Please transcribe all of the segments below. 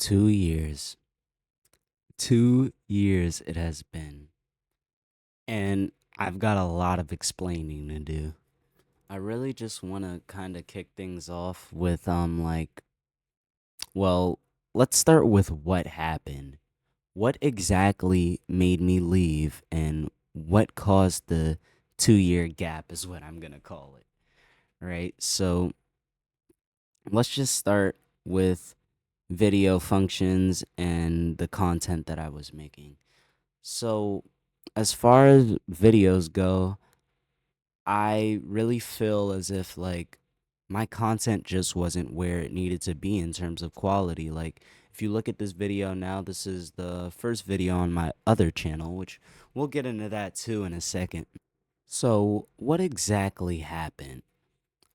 2 years. 2 years it has been. And I've got a lot of explaining to do. I really just want to kind of kick things off with, well, let's start with what happened. What exactly made me leave and what caused the 2 year gap, is what I'm going to call it. Right. So let's just start with video functions and the content that I was making. So, as far as videos go, I really feel as if my content just wasn't where it needed to be in terms of quality. Like, if you look at this video now, this is the first video on my other channel, which we'll get into that too in a second. So, what exactly happened?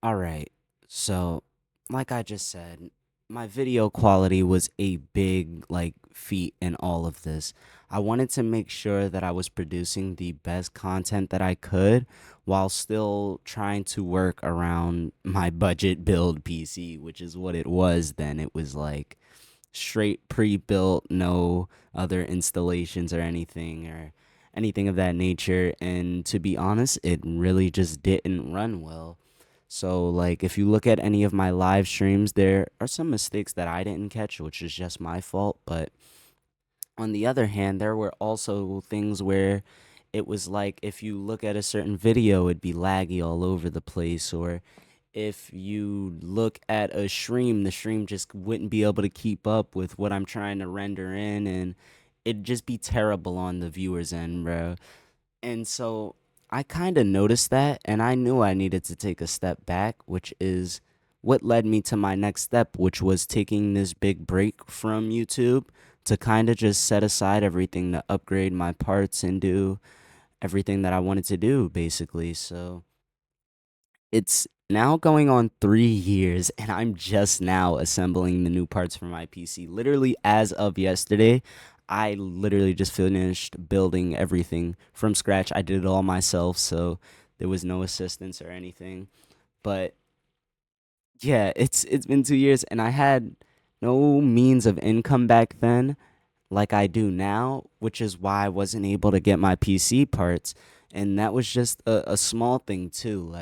All right. So, like I just said, my video quality was a big feat in all of this. I wanted to make sure that I was producing the best content that I could while still trying to work around my budget build PC, which is what it was then. It was like straight pre-built, no other installations or anything of that nature, and to be honest, it really just didn't run well. So, like, if you look at any of my live streams, there are some mistakes that I didn't catch, which is just my fault. But on the other hand, there were also things where it was like if you look at a certain video, it'd be laggy all over the place. Or if you look at a stream, the stream just wouldn't be able to keep up with what I'm trying to render in. And it'd just be terrible on the viewer's end, bro. And so I kind of noticed that, and I knew I needed to take a step back, which is what led me to my next step, which was taking this big break from YouTube to kind of just set aside everything to upgrade my parts and do everything that I wanted to do, basically. So it's now going on 3 years, and I'm just now assembling the new parts for my PC. Literally, as of yesterday, I literally just finished building everything from scratch. I did it all myself, so there was no assistance or anything. But yeah, it's been 2 years, and I had no means of income back then like I do now, which is why I wasn't able to get my PC parts. And that was just a small thing too.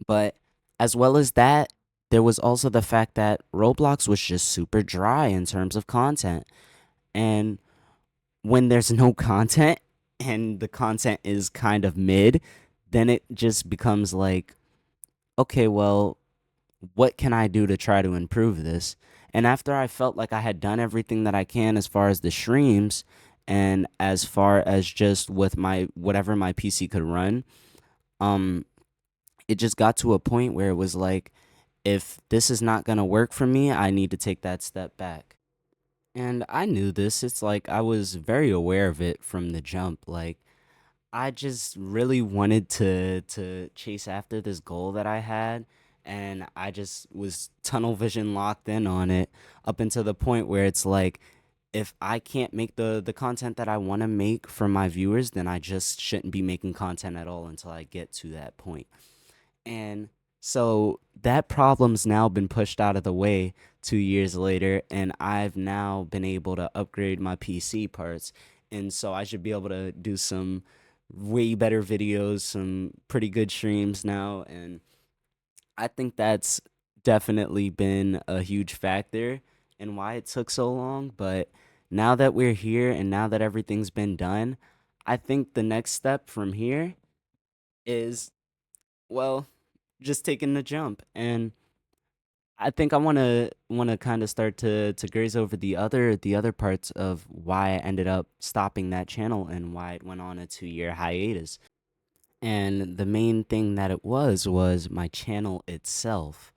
But as well as that, there was also the fact that Roblox was just super dry in terms of content. And when there's no content and the content is kind of mid, then it just becomes like, okay, well, what can I do to try to improve this? And after I felt like I had done everything that I can as far as the streams and as far as just with my whatever my PC could run, um, it just got to a point where it was like, if this is not going to work for me, I need to take that step back. And I knew this. It's like I was very aware of it from the jump. Like I just really wanted to chase after this goal that I had, and I just was tunnel vision locked in on it up until the point where it's like if I can't make the content that I want to make for my viewers, then I just shouldn't be making content at all until I get to that point. And so that problem's now been pushed out of the way 2 years later, and I've now been able to upgrade my PC parts. And so I should be able to do some way better videos, some pretty good streams now. And I think that's definitely been a huge factor in why it took so long. But now that we're here and now that everything's been done, I think the next step from here is, well, just taking the jump. And I think I wanna kind of start to graze over the other parts of why I ended up stopping that channel and why it went on a 2 year hiatus. And the main thing that it was my channel itself.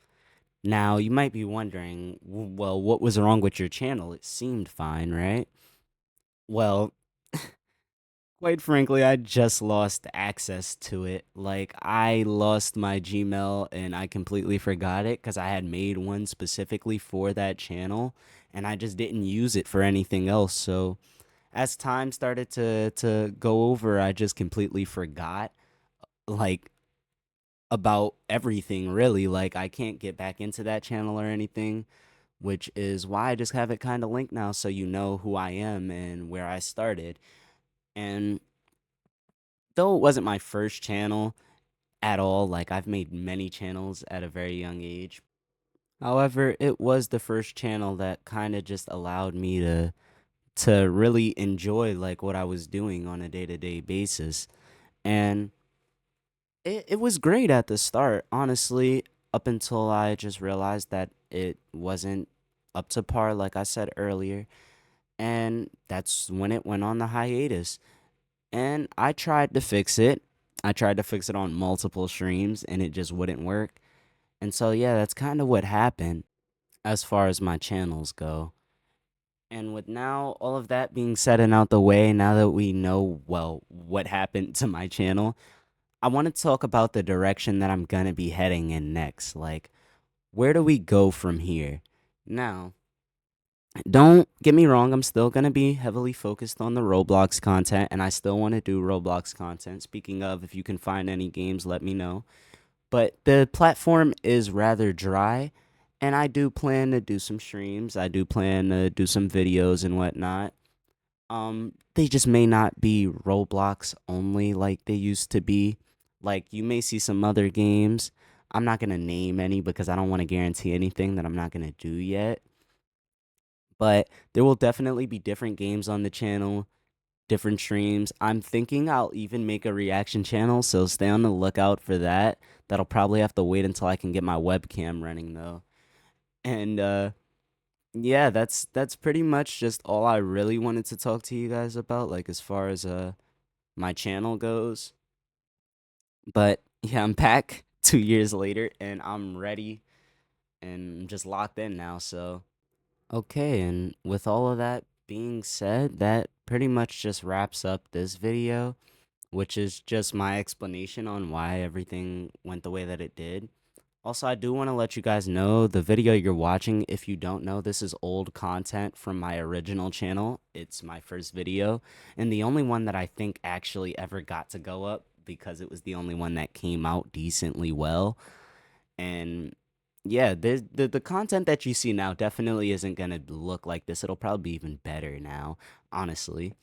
Now you might be wondering, well, what was wrong with your channel? It seemed fine, right? Well, quite frankly, I just lost access to it. Like, I lost my Gmail and I completely forgot it because I had made one specifically for that channel and I just didn't use it for anything else. So, as time started to go over, I just completely forgot like about everything really. Like, I can't get back into that channel or anything. which is why I just have it kind of linked now so you know who I am and where I started. And though it wasn't my first channel at all, like I've made many channels at a very young age. However, it was the first channel that kind of just allowed me to really enjoy like what I was doing on a day-to-day basis. And it was great at the start, honestly, up until I just realized that it wasn't up to par, like I said earlier. And that's when it went on the hiatus. And I tried to fix it. I tried to fix it on multiple streams and it just wouldn't work. And so, yeah, that's kind of what happened as far as my channels go. And with now all of that being said and out the way, now that we know, well, what happened to my channel, I want to talk about the direction that I'm going to be heading in next. Like, where do we go from here? Now, don't get me wrong, I'm still going to be heavily focused on the Roblox content, and I still want to do Roblox content. Speaking of, if you can find any games, let me know. But the platform is rather dry, and I do plan to do some streams. I do plan to do some videos and whatnot. They just may not be Roblox only like they used to be. Like you may see some other games. I'm not gonna name any because I don't want to guarantee anything that I'm not gonna do yet. But there will definitely be different games on the channel, different streams. I'm thinking I'll even make a reaction channel, so stay on the lookout for that. That'll probably have to wait until I can get my webcam running though. And yeah, that's pretty much just all I really wanted to talk to you guys about, like as far as my channel goes. But yeah, I'm back 2 years later and I'm ready and I'm just locked in now. So, okay. And with all of that being said, that pretty much just wraps up this video, which is just my explanation on why everything went the way that it did. Also, I do want to let you guys know the video you're watching. If you don't know, this is old content from my original channel. It's my first video and the only one that I think actually ever got to go up because it was the only one that came out decently well. And yeah, the content that you see now definitely isn't going to look like this. It'll probably be even better now, honestly.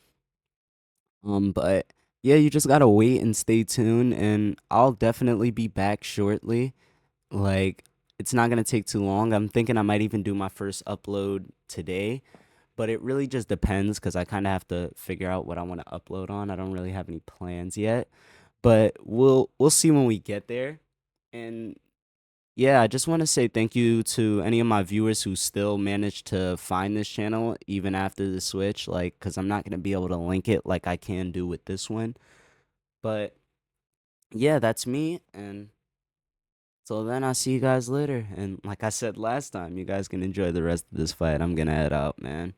But yeah, you just got to wait and stay tuned and I'll definitely be back shortly. Like, it's not gonna take too long. I'm thinking I might even do my first upload today, but it really just depends because I kind of have to figure out what I want to upload on. I don't really have any plans yet, but we'll see when we get there. And yeah, I just want to say thank you to any of my viewers who still managed to find this channel even after the switch, like, because I'm not gonna be able to link it like I can do with this one. But yeah, that's me, and so then I'll see you guys later. And like I said last time, you guys can enjoy the rest of this fight. I'm gonna head out, man.